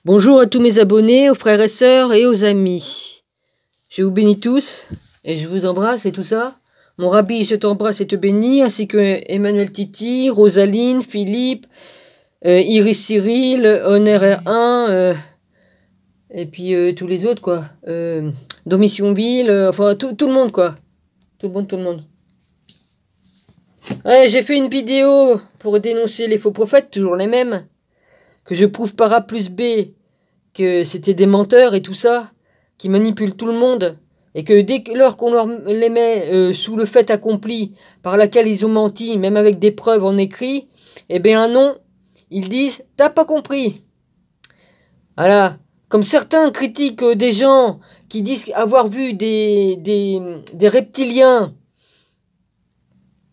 Bonjour à tous mes abonnés, aux frères et sœurs et aux amis. Je vous bénis tous et je vous embrasse et tout ça. Mon rabbi, je t'embrasse et te bénis, ainsi que Emmanuel Titi, Rosaline, Philippe, Iris Cyril, Honor R1, et puis tous les autres quoi. Domissionville, enfin tout le monde quoi. Tout le monde. Ouais, j'ai fait une vidéo pour dénoncer les faux prophètes, toujours les mêmes, que je prouve par A plus B que c'était des menteurs et tout ça, qui manipulent tout le monde, et que lors qu'on leur les met sous le fait accompli par laquelle ils ont menti, même avec des preuves en écrit, eh bien non, ils disent « t'as pas compris ». Voilà, comme certains critiquent des gens qui disent avoir vu des reptiliens,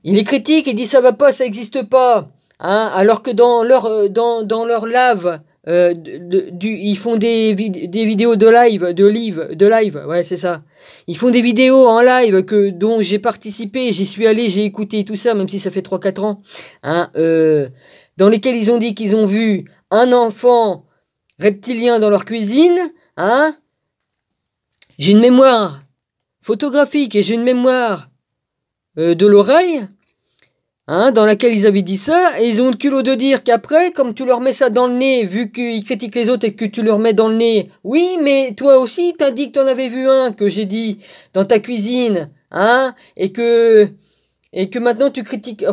ils les critiquent et disent « ça va pas, ça existe pas ». Hein, alors que dans leur lave, ils font des vidéos de live, ouais c'est ça. Ils font des vidéos en live dont j'ai participé, j'y suis allé, j'ai écouté tout ça, même si ça fait 3-4 ans, hein, dans lesquels ils ont dit qu'ils ont vu un enfant reptilien dans leur cuisine, hein. J'ai une mémoire photographique et j'ai une mémoire de l'oreille, hein, dans laquelle ils avaient dit ça, et ils ont le culot de dire qu'après, comme tu leur mets ça dans le nez, vu qu'ils critiquent les autres et que tu leur mets dans le nez, oui, mais toi aussi, t'as dit que t'en avais vu un, que j'ai dit, dans ta cuisine, hein, et que maintenant tu critiques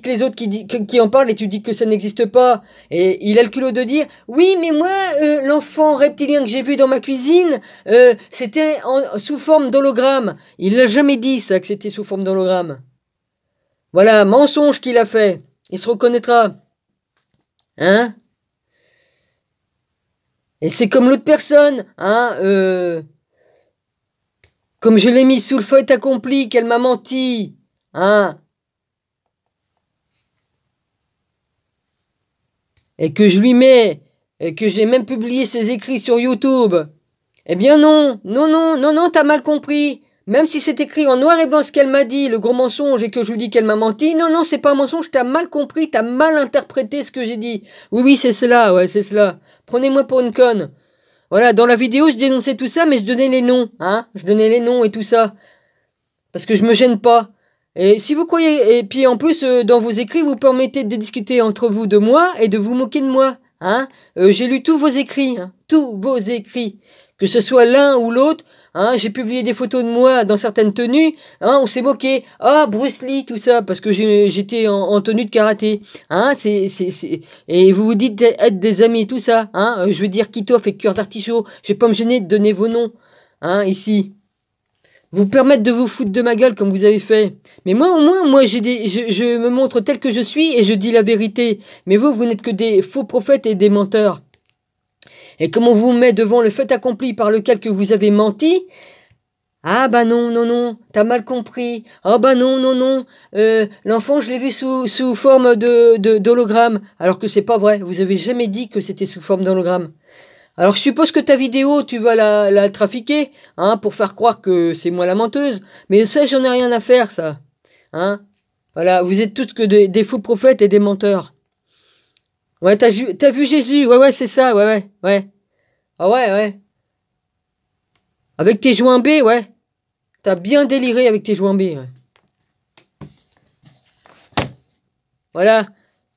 les autres qui en parlent et tu dis que ça n'existe pas, et il a le culot de dire, oui, mais moi, l'enfant reptilien que j'ai vu dans ma cuisine, c'était sous forme d'hologramme. Il l'a jamais dit, ça, que c'était sous forme d'hologramme. Voilà, mensonge qu'il a fait. Il se reconnaîtra. Hein? Et c'est comme l'autre personne, hein, comme je l'ai mis sous le fait accompli, qu'elle m'a menti, hein, et que je lui mets, et que j'ai même publié ses écrits sur YouTube. Eh bien non, t'as mal compris. Même si c'est écrit en noir et blanc ce qu'elle m'a dit, le gros mensonge, et que je lui dis qu'elle m'a menti, non, c'est pas un mensonge, t'as mal compris, t'as mal interprété ce que j'ai dit. Oui, c'est cela, ouais, c'est cela. Prenez-moi pour une conne. Voilà, dans la vidéo, je dénonçais tout ça, mais je donnais les noms, hein. Je donnais les noms et tout ça. Parce que je me gêne pas. Et si vous croyez, et puis en plus, dans vos écrits, vous permettez de discuter entre vous de moi et de vous moquer de moi, hein. J'ai lu tous vos écrits, hein, tous vos écrits. Que ce soit l'un ou l'autre, hein, j'ai publié des photos de moi dans certaines tenues, hein, on s'est moqué, ah, Bruce Lee, tout ça, parce que j'étais en tenue de karaté, hein, et vous vous dites être des amis, tout ça, hein, je veux dire Kitov et Cœur d'Artichaut, je vais pas me gêner de donner vos noms, hein, ici. Vous permettre de vous foutre de ma gueule comme vous avez fait. Mais moi, au moins, moi, je me montre tel que je suis et je dis la vérité. Mais vous n'êtes que des faux prophètes et des menteurs. Et comme on vous met devant le fait accompli par lequel que vous avez menti, ah bah non, t'as mal compris. Ah bah non, l'enfant je l'ai vu sous forme d'hologramme, alors que c'est pas vrai. Vous avez jamais dit que c'était sous forme d'hologramme. Alors je suppose que ta vidéo, tu vas la trafiquer, hein, pour faire croire que c'est moi la menteuse. Mais ça, j'en ai rien à faire, ça. Hein, voilà, vous êtes tous que des faux prophètes et des menteurs. Ouais, t'as vu Jésus, ouais, c'est ça, ouais. Ah ouais. Avec tes joints B, ouais. T'as bien déliré avec tes joints B, ouais. Voilà.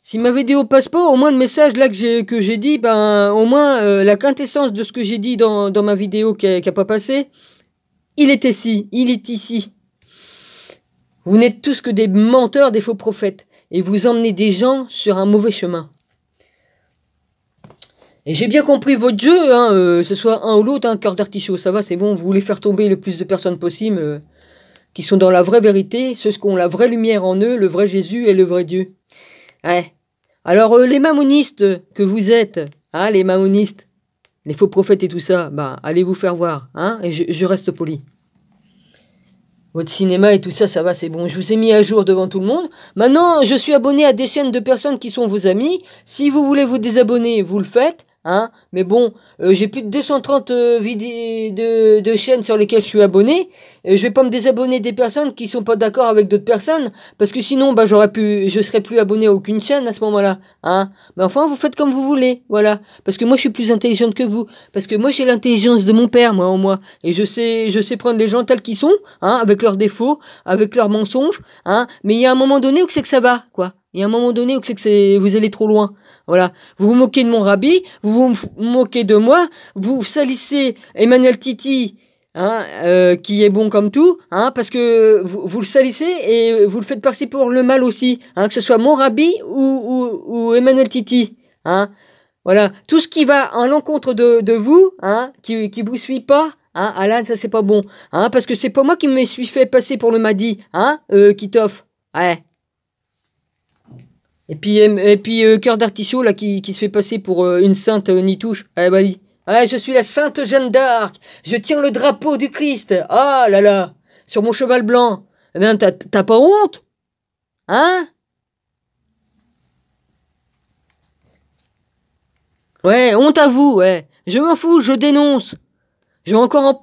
Si ma vidéo passe pas, au moins le message là que j'ai dit, ben au moins la quintessence de ce que j'ai dit dans ma vidéo qui a pas passé, il est ici. Vous n'êtes tous que des menteurs, des faux prophètes. Et vous emmenez des gens sur un mauvais chemin. Et j'ai bien compris votre jeu, hein, ce soit un ou l'autre, hein, Cœur d'Artichaut, ça va, c'est bon, vous voulez faire tomber le plus de personnes possible, qui sont dans la vraie vérité, ceux qui ont la vraie lumière en eux, le vrai Jésus et le vrai Dieu. Ouais. Alors, les mamonistes que vous êtes, hein, les mamonistes, les faux prophètes et tout ça, bah, allez vous faire voir, hein, et je reste poli. Votre cinéma et tout ça, ça va, c'est bon. Je vous ai mis à jour devant tout le monde. Maintenant, je suis abonné à des chaînes de personnes qui sont vos amis. Si vous voulez vous désabonner, vous le faites. hein. Mais bon, j'ai plus de 230 de chaînes sur lesquelles je suis abonné. Et je vais pas me désabonner des personnes qui sont pas d'accord avec d'autres personnes, parce que sinon, bah, je serais plus abonné à aucune chaîne à ce moment-là, hein. Mais enfin, vous faites comme vous voulez, voilà. Parce que moi, je suis plus intelligente que vous. Parce que moi, j'ai l'intelligence de mon père, moi, en moi. Et je sais prendre les gens tels qu'ils sont, hein, avec leurs défauts, avec leurs mensonges, hein. Mais il y a un moment donné où c'est que ça va, quoi. Il y a un moment donné où c'est que vous allez trop loin. Voilà. Vous vous moquez de mon rabbi, vous vous moquez de moi, vous salissez Emmanuel Titi, hein, qui est bon comme tout, hein, parce que vous le salissez et vous le faites passer pour le mal aussi, hein, que ce soit mon rabbi ou Emmanuel Titi, hein. Voilà. Tout ce qui va à l'encontre de vous, hein, qui vous suit pas, hein, Alan, ça c'est pas bon, hein, parce que c'est pas moi qui me suis fait passer pour le Mahdi, hein, Kitov. Ouais. Et puis cœur d'artichaut là qui se fait passer pour une sainte Nitouche. Ah bah oui. Ah, je suis la sainte Jeanne d'Arc. Je tiens le drapeau du Christ. Ah là là. Sur mon cheval blanc. Eh bien, t'as pas honte? Hein? Ouais, honte à vous, ouais. Je m'en fous, je dénonce. Je vais encore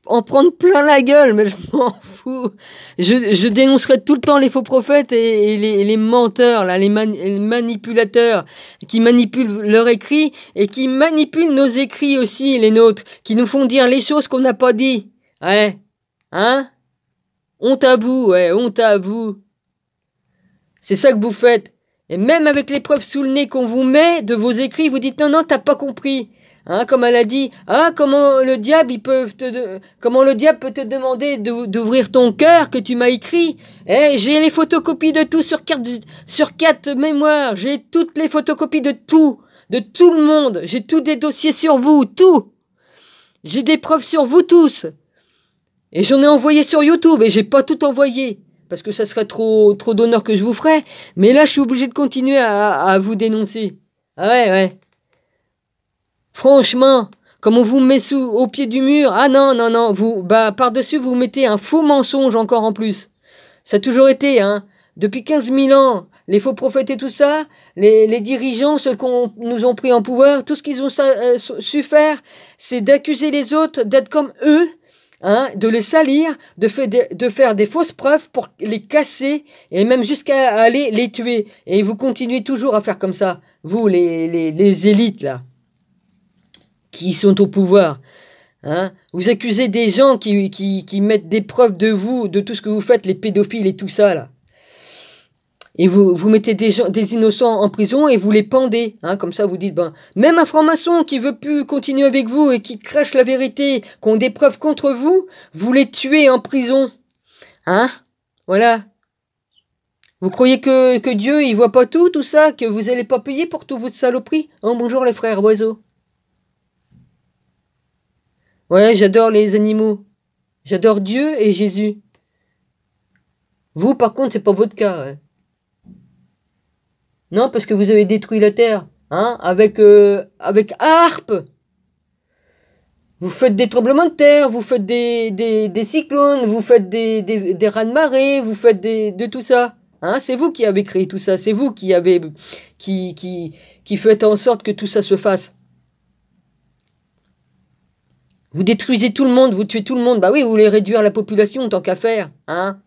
en prendre plein la gueule, mais je m'en fous. Je dénoncerai tout le temps les faux prophètes et les menteurs, là, les manipulateurs qui manipulent leurs écrits et qui manipulent nos écrits aussi, les nôtres, qui nous font dire les choses qu'on n'a pas dit. Ouais. Hein? Honte à vous, ouais, honte à vous. C'est ça que vous faites. Et même avec les preuves sous le nez qu'on vous met de vos écrits, vous dites non, t'as pas compris. Hein, comme elle a dit, ah, comment le diable peut te demander d'ouvrir ton cœur que tu m'as écrit. Eh, j'ai les photocopies de tout sur carte mémoire. J'ai toutes les photocopies de tout le monde. J'ai tous des dossiers sur vous, tout. J'ai des preuves sur vous tous. Et j'en ai envoyé sur YouTube et j'ai pas tout envoyé. Parce que ça serait trop d'honneur que je vous ferais. Mais là, je suis obligé de continuer à vous dénoncer. Ah ouais, ouais. Franchement, comme on vous met au pied du mur, ah non, non, non, par-dessus, vous mettez un faux mensonge encore en plus. Ça a toujours été, hein, depuis 15 000 ans, les faux prophètes et tout ça, les dirigeants, ceux qu'on nous ont pris en pouvoir, tout ce qu'ils ont su faire, c'est d'accuser les autres d'être comme eux, hein, de les salir, de faire des fausses preuves pour les casser et même jusqu'à aller les tuer. Et vous continuez toujours à faire comme ça, vous, les élites, là, qui sont au pouvoir. Hein, vous accusez des gens qui mettent des preuves de vous, de tout ce que vous faites, les pédophiles et tout ça, là. Et vous mettez des innocents en prison et vous les pendez. Hein, comme ça, vous dites, ben, même un franc-maçon qui veut plus continuer avec vous et qui crache la vérité, qui ont des preuves contre vous, vous les tuez en prison. Hein? Voilà. Vous croyez que Dieu, il voit pas tout ça, que vous allez pas payer pour tout votre saloperie? Oh, bonjour les frères oiseaux. Ouais, j'adore les animaux. J'adore Dieu et Jésus. Vous, par contre, c'est pas votre cas. Ouais. Non, parce que vous avez détruit la terre, hein, avec harpe. Vous faites des tremblements de terre, vous faites des cyclones, vous faites des raz-de-marée, vous faites de tout ça. Hein, c'est vous qui avez créé tout ça, c'est vous qui faites en sorte que tout ça se fasse. Vous détruisez tout le monde, vous tuez tout le monde. Bah oui, vous voulez réduire la population tant qu'à faire, hein.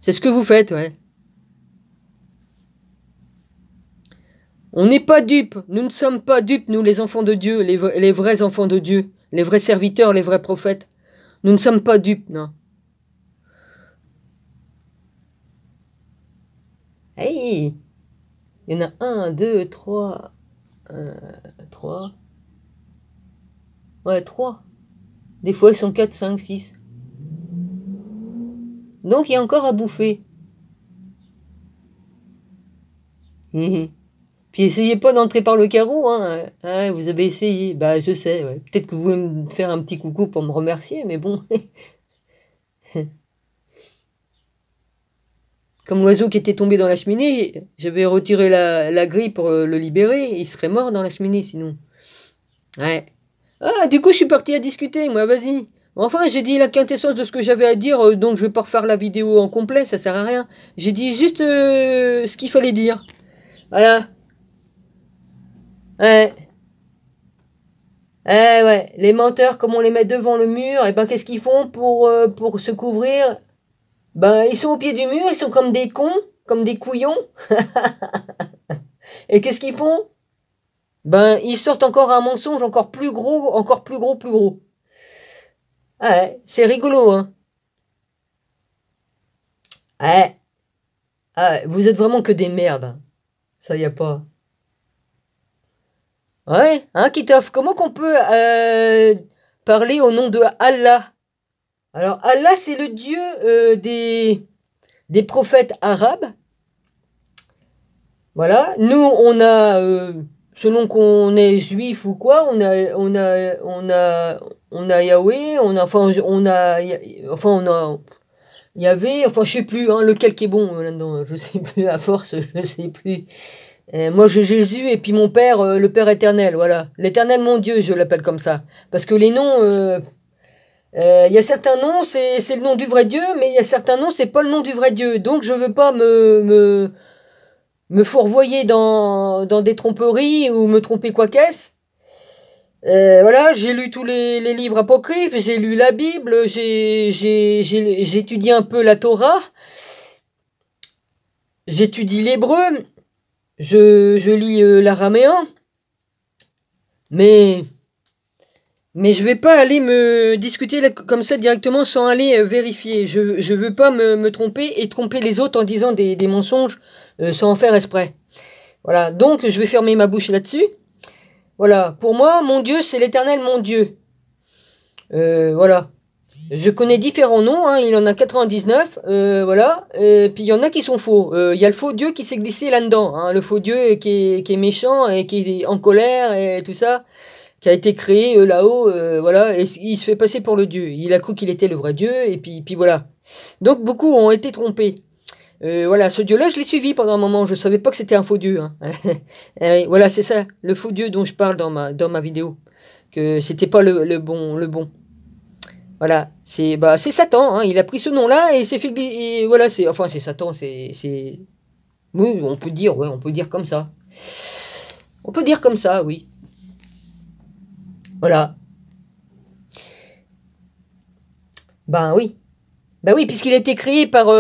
C'est ce que vous faites, ouais. On n'est pas dupes, nous ne sommes pas dupes, nous les enfants de Dieu, les vrais enfants de Dieu, les vrais serviteurs, les vrais prophètes. Nous ne sommes pas dupes, non. Hey, il y en a 1, 2, 3, 3. Ouais, 3. Des fois, ils sont 4, 5, 6. Donc, il y a encore à bouffer. Puis essayez pas d'entrer par le carreau, hein. Ah, vous avez essayé. Bah, je sais, ouais. Peut-être que vous voulez me faire un petit coucou pour me remercier, mais bon. Comme l'oiseau qui était tombé dans la cheminée, j'avais retiré la grille pour le libérer. Il serait mort dans la cheminée, sinon. Ouais. Ah, du coup, je suis parti à discuter, moi, vas-y. Enfin, j'ai dit la quintessence de ce que j'avais à dire, donc je vais pas refaire la vidéo en complet, ça sert à rien. J'ai dit juste ce qu'il fallait dire. Voilà. Ouais. Eh ouais, les menteurs, comme on les met devant le mur, et ben qu'est-ce qu'ils font pour se couvrir? Ben ils sont au pied du mur, ils sont comme des cons, comme des couillons. Et qu'est-ce qu'ils font? Ben ils sortent encore un mensonge encore plus gros, encore plus gros, plus gros. Ah ouais, c'est rigolo, hein. Ouais, ah ouais, vous êtes vraiment que des merdes, hein. Ça y a pas. Ouais, hein, Kitov, comment qu'on peut parler au nom de Allah? Alors Allah, c'est le dieu des prophètes arabes. Voilà. Nous, on a, selon qu'on est juif ou quoi, on a Yahweh, on a Yahvé, enfin, je sais plus, hein, lequel qui est bon là-dedans, je sais plus, à force, je sais plus. Moi, j'ai Jésus et puis mon Père, le Père éternel, voilà. L'éternel, mon Dieu, je l'appelle comme ça. Parce que les noms, il y a certains noms, c'est le nom du vrai Dieu, mais il y a certains noms, c'est pas le nom du vrai Dieu. Donc, je veux pas me fourvoyer dans des tromperies ou me tromper quoi qu'est-ce. Voilà, j'ai lu tous les livres apocryphes, j'ai lu la Bible, j'ai étudié un peu la Torah, j'étudie l'hébreu, je lis l'araméen, mais, mais je vais pas aller me discuter comme ça directement sans aller vérifier. Je veux pas me tromper et tromper les autres en disant des mensonges sans en faire exprès. Voilà, donc je vais fermer ma bouche là-dessus. Voilà, pour moi, mon Dieu, c'est l'éternel mon Dieu. Voilà. Je connais différents noms, hein, il y en a 99, voilà. Puis il y en a qui sont faux. Il y a le faux Dieu qui s'est glissé là-dedans, hein, le faux Dieu qui est méchant et qui est en colère et tout ça, qui a été créé là-haut, voilà. Et il se fait passer pour le Dieu. Il a cru qu'il était le vrai Dieu et puis voilà. Donc beaucoup ont été trompés. Voilà, ce Dieu-là, je l'ai suivi pendant un moment. Je savais pas que c'était un faux Dieu, hein. Voilà, c'est ça, le faux Dieu dont je parle dans ma vidéo. Que c'était pas le bon, le bon. Voilà, c'est Satan, hein. Il a pris ce nom-là et s'est fait et voilà, c'est Satan, oui, on peut dire, ouais, on peut dire comme ça. On peut dire comme ça, oui. Voilà. Ben oui. Ben oui, puisqu'il a été créé par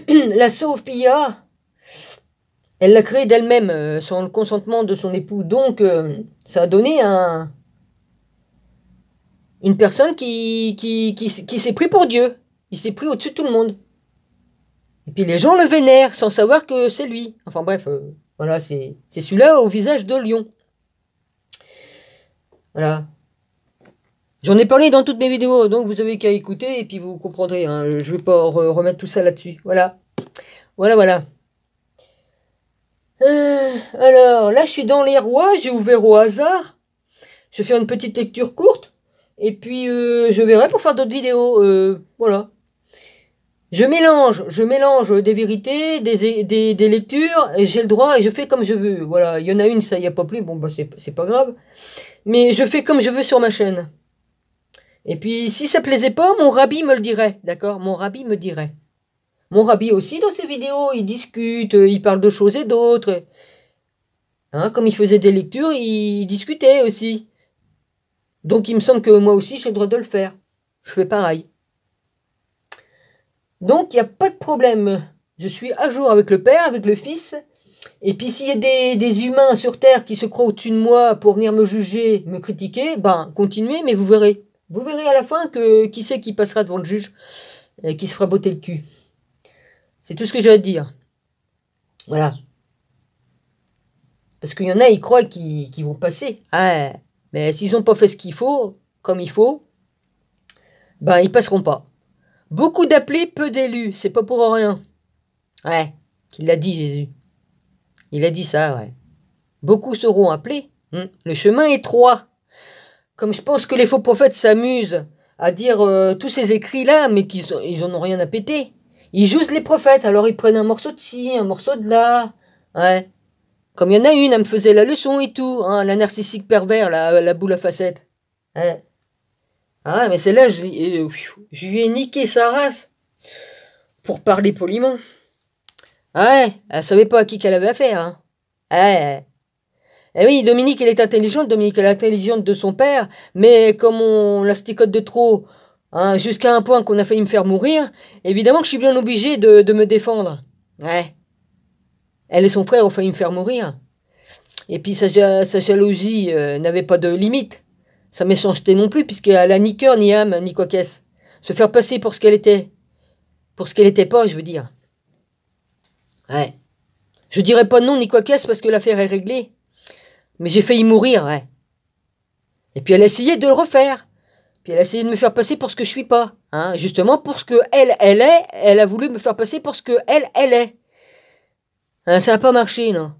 la Sophia. Elle l'a créé d'elle-même, sans le consentement de son époux. Donc, ça a donné une personne qui s'est pris pour Dieu. Il s'est pris au-dessus de tout le monde. Et puis les gens le vénèrent sans savoir que c'est lui. Enfin bref, voilà, c'est celui-là au visage de lion. Voilà. J'en ai parlé dans toutes mes vidéos, donc vous avez qu'à écouter et puis vous comprendrez, hein. Je vais pas remettre tout ça là-dessus. Voilà. Voilà, voilà. Alors, là, je suis dans les rois, j'ai ouvert au hasard. Je vais faire une petite lecture courte. Et puis, je verrai pour faire d'autres vidéos. Voilà. Je mélange des vérités, des lectures, et j'ai le droit et je fais comme je veux. Voilà, il y en a une, ça y a pas plus, bon, bah, c'est pas grave. Mais je fais comme je veux sur ma chaîne. Et puis, si ça plaisait pas, mon rabbi me le dirait, d'accord? Mon rabbi me dirait. Mon rabbi aussi, dans ses vidéos, il discute, il parle de choses et d'autres. Hein, comme il faisait des lectures, il discutait aussi. Donc, il me semble que moi aussi, j'ai le droit de le faire. Je fais pareil. Donc, il n'y a pas de problème. Je suis à jour avec le Père, avec le Fils. Et puis, s'il y a des humains sur Terre qui se croient au-dessus de moi pour venir me juger, me critiquer, ben, continuez, mais vous verrez. Vous verrez à la fin que qui c'est qui passera devant le juge et qui se fera botter le cul. C'est tout ce que j'ai à dire. Voilà. Parce qu'il y en a, ils croient qu'ils vont passer. Ah, mais s'ils n'ont pas fait ce qu'il faut, comme il faut, ben, ils passeront pas. Beaucoup d'appelés, peu d'élus. C'est pas pour rien. Ouais, qu'il l'a dit Jésus. Il a dit ça, ouais. Beaucoup seront appelés. Le chemin est étroit. Comme je pense que les faux prophètes s'amusent à dire tous ces écrits-là, mais ils en ont rien à péter. Ils jouent les prophètes, alors ils prennent un morceau de ci, un morceau de là. Ouais. Comme il y en a une, elle me faisait la leçon et tout, hein, la narcissique pervers, la boule à facettes. Ouais. Ah, mais celle-là, je lui ai niqué sa race. Pour parler poliment. Ah ouais, elle savait pas à qui qu'elle avait affaire, hein. Ouais. Eh oui, Dominique, elle est intelligente, Dominique, elle est intelligente de son père, mais comme on la sticote de trop, hein, jusqu'à un point qu'on a failli me faire mourir, évidemment que je suis bien obligé de me défendre. Ouais. Elle et son frère ont failli me faire mourir. Et puis sa jalousie n'avait pas de limite. Sa méchanceté non plus, puisqu'elle a ni cœur, ni âme, ni quoi qu'est-ce. Se faire passer pour ce qu'elle était. Pour ce qu'elle était pas, je veux dire. Ouais. Je dirais pas non, ni quoi qu'est-ce, parce que l'affaire est réglée. Mais j'ai failli mourir, ouais. Et puis elle a essayé de le refaire. Puis elle a essayé de me faire passer pour ce que je suis pas. Hein, justement, pour ce que elle est, elle a voulu me faire passer pour ce que elle est. Hein, ça n'a pas marché, non.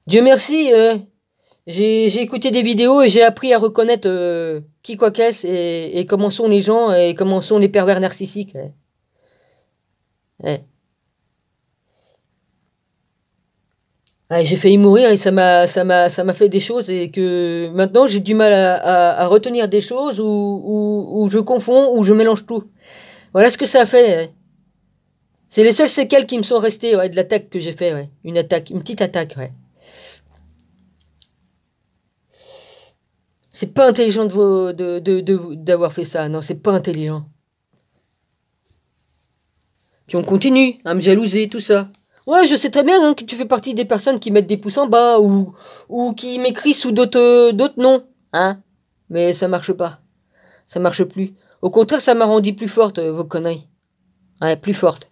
Dieu merci, j'ai écouté des vidéos et j'ai appris à reconnaître qui quoi qu'est-ce et comment sont les gens et comment sont les pervers narcissiques. Ouais. Ouais. Ouais, j'ai failli mourir et ça m'a fait des choses et que maintenant j'ai du mal à retenir des choses ou je confonds ou je mélange tout. Voilà ce que ça a fait. Ouais. C'est les seules séquelles qui me sont restées ouais, de l'attaque que j'ai fait. Ouais. Une attaque, une petite attaque. Ouais. C'est pas intelligent d'avoir fait ça. Non, c'est pas intelligent. Puis on continue à me jalouser, tout ça. Ouais, je sais très bien hein, que tu fais partie des personnes qui mettent des pouces en bas ou qui m'écrivent sous d'autres noms. Hein. Mais ça marche pas. Ça marche plus. Au contraire, ça m'a rendu plus forte, vos conneries. Ouais, plus forte.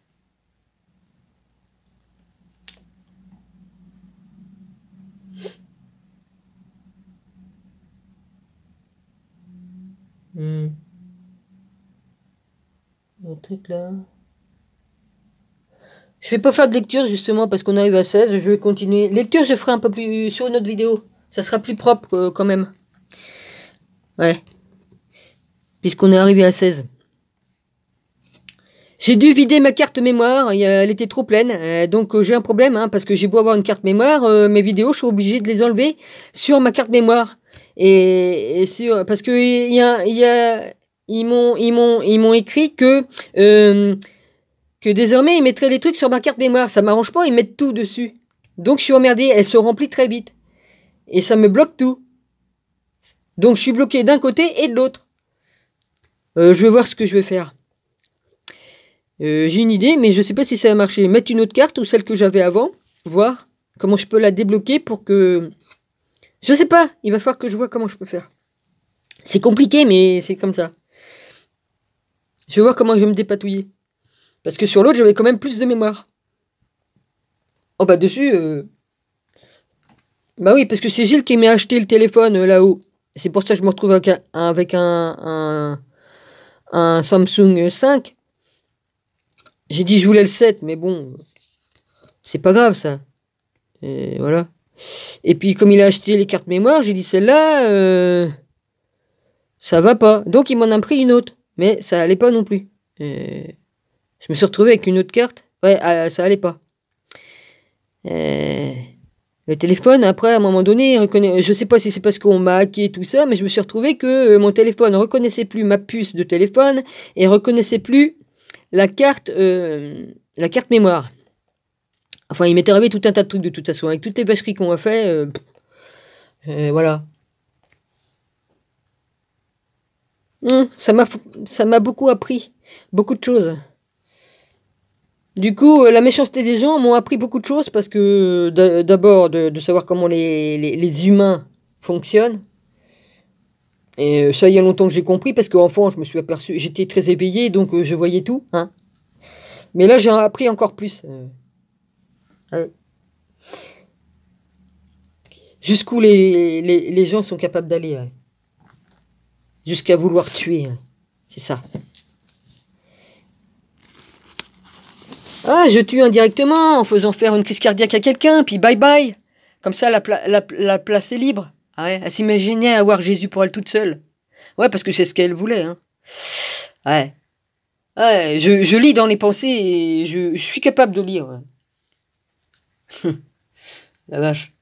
Hmm. Le truc là. Je vais pas faire de lecture justement parce qu'on arrive à 16. Je vais continuer. Lecture, je ferai un peu plus sur une autre vidéo. Ça sera plus propre quand même. Ouais. Puisqu'on est arrivé à 16. J'ai dû vider ma carte mémoire, elle était trop pleine, donc j'ai un problème, hein, parce que j'ai beau avoir une carte mémoire, mes vidéos, je suis obligé de les enlever sur ma carte mémoire. Et sur, parce que ils m'ont écrit que désormais ils mettraient les trucs sur ma carte mémoire. Ça m'arrange pas, ils mettent tout dessus. Donc je suis emmerdé, elle se remplit très vite. Et ça me bloque tout. Donc je suis bloqué d'un côté et de l'autre. Je vais voir ce que je vais faire. J'ai une idée, mais je sais pas si ça va marcher. Mettre une autre carte ou celle que j'avais avant, voir comment je peux la débloquer pour que... Je sais pas, il va falloir que je vois comment je peux faire. C'est compliqué, mais c'est comme ça. Je vais voir comment je vais me dépatouiller. Parce que sur l'autre, j'avais quand même plus de mémoire. Oh bah dessus... Bah oui, parce que c'est Gilles qui m'a acheté le téléphone là-haut. C'est pour ça que je me retrouve avec un Samsung 5. J'ai dit je voulais le 7, mais bon, c'est pas grave ça. Et voilà. Et puis comme il a acheté les cartes mémoire, j'ai dit celle-là, ça va pas. Donc il m'en a pris une autre, mais ça allait pas non plus. Et je me suis retrouvé avec une autre carte. Ouais, ça allait pas. Le téléphone, après, à un moment donné, je sais pas si c'est parce qu'on m'a hacké tout ça, mais je me suis retrouvé que mon téléphone reconnaissait plus ma puce de téléphone et reconnaissait plus la carte mémoire. Enfin, il m'est arrivé tout un tas de trucs de toute façon. Avec toutes les vacheries qu'on a fait, voilà. Ça m'a beaucoup appris. Beaucoup de choses. Du coup, la méchanceté des gens m'ont appris beaucoup de choses parce que d'abord de savoir comment les humains fonctionnent. Et ça, il y a longtemps que j'ai compris parce qu'enfant, je me suis aperçu, j'étais très éveillé, donc je voyais tout. Hein. Mais là, j'ai appris encore plus. Jusqu'où les gens sont capables d'aller. Ouais. Jusqu'à vouloir tuer. Hein. C'est ça. Ah, je tue indirectement en faisant faire une crise cardiaque à quelqu'un, puis bye bye. Comme ça, la place est libre. Ah ouais, elle s'imaginait avoir Jésus pour elle toute seule. Ouais, parce que c'est ce qu'elle voulait. Hein. Ouais. Ouais, je lis dans les pensées et je suis capable de lire. Ouais. La vache.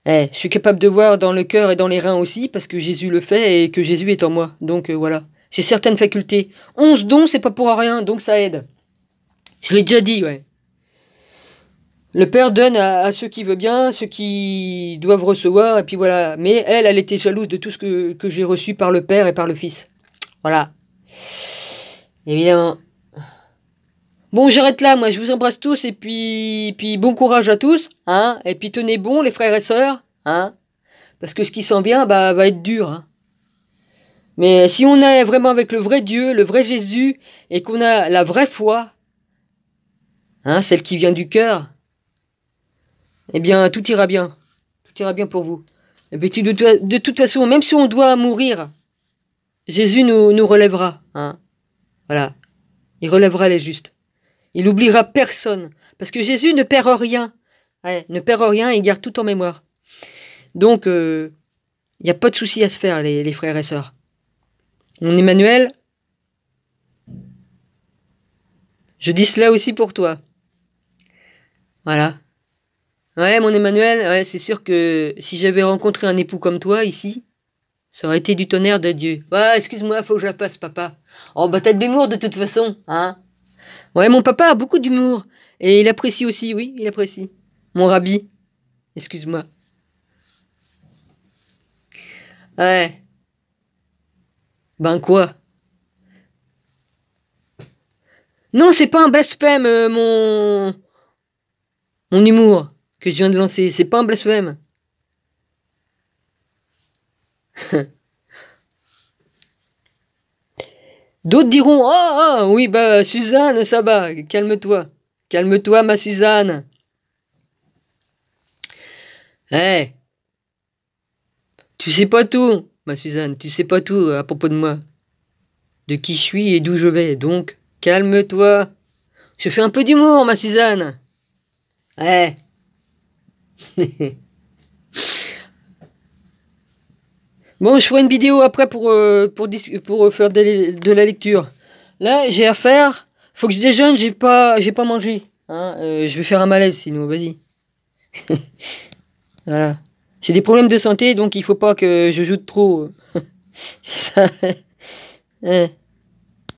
Eh, je suis capable de voir dans le cœur et dans les reins aussi, parce que Jésus le fait et que Jésus est en moi. Donc voilà. J'ai certaines facultés. 11 dons, c'est pas pour rien, donc ça aide. Je l'ai déjà dit, ouais. Le Père donne à ceux qui veulent bien, ceux qui doivent recevoir, et puis voilà. Mais elle était jalouse de tout ce que j'ai reçu par le Père et par le Fils. Voilà. Évidemment. Bon, j'arrête là, moi, je vous embrasse tous, et puis bon courage à tous, hein. Et puis tenez bon, les frères et sœurs, hein. Parce que ce qui s'en vient, bah, va être dur, hein. Mais si on est vraiment avec le vrai Dieu, le vrai Jésus, et qu'on a la vraie foi, hein, celle qui vient du cœur, eh bien, tout ira bien. Tout ira bien pour vous. Et puis, de toute façon, même si on doit mourir, Jésus nous relèvera. Hein. Voilà. Il relèvera les justes. Il n'oubliera personne. Parce que Jésus ne perd rien. Ouais, ne perd rien, il garde tout en mémoire. Donc, il n'y a pas de souci à se faire, les frères et sœurs. Mon Emmanuel, je dis cela aussi pour toi. Voilà. Ouais, mon Emmanuel, ouais, c'est sûr que si j'avais rencontré un époux comme toi ici, ça aurait été du tonnerre de Dieu. Ouais, excuse-moi, faut que je la passe, papa. Oh, bah t'as de l'humour de toute façon, hein. Ouais, mon papa a beaucoup d'humour. Et il apprécie aussi, oui, il apprécie. Mon rabbi, excuse-moi. Ouais. Ben quoi? Non, c'est pas un blasphème, mon humour que je viens de lancer. C'est pas un blasphème. D'autres diront, ah, oui, bah, Suzanne, ça va, calme-toi. Calme-toi, ma Suzanne. Eh, tu sais pas tout, ma Suzanne, tu sais pas tout à propos de moi. De qui je suis et d'où je vais, donc, calme-toi. Je fais un peu d'humour, ma Suzanne. Eh. Bon, je ferai une vidéo après pour faire de la lecture. Là, j'ai à faire. Faut que je déjeune, j'ai pas mangé. Hein, je vais faire un malaise sinon, vas-y. Voilà. J'ai des problèmes de santé, donc il faut pas que je joue trop. C'est ça.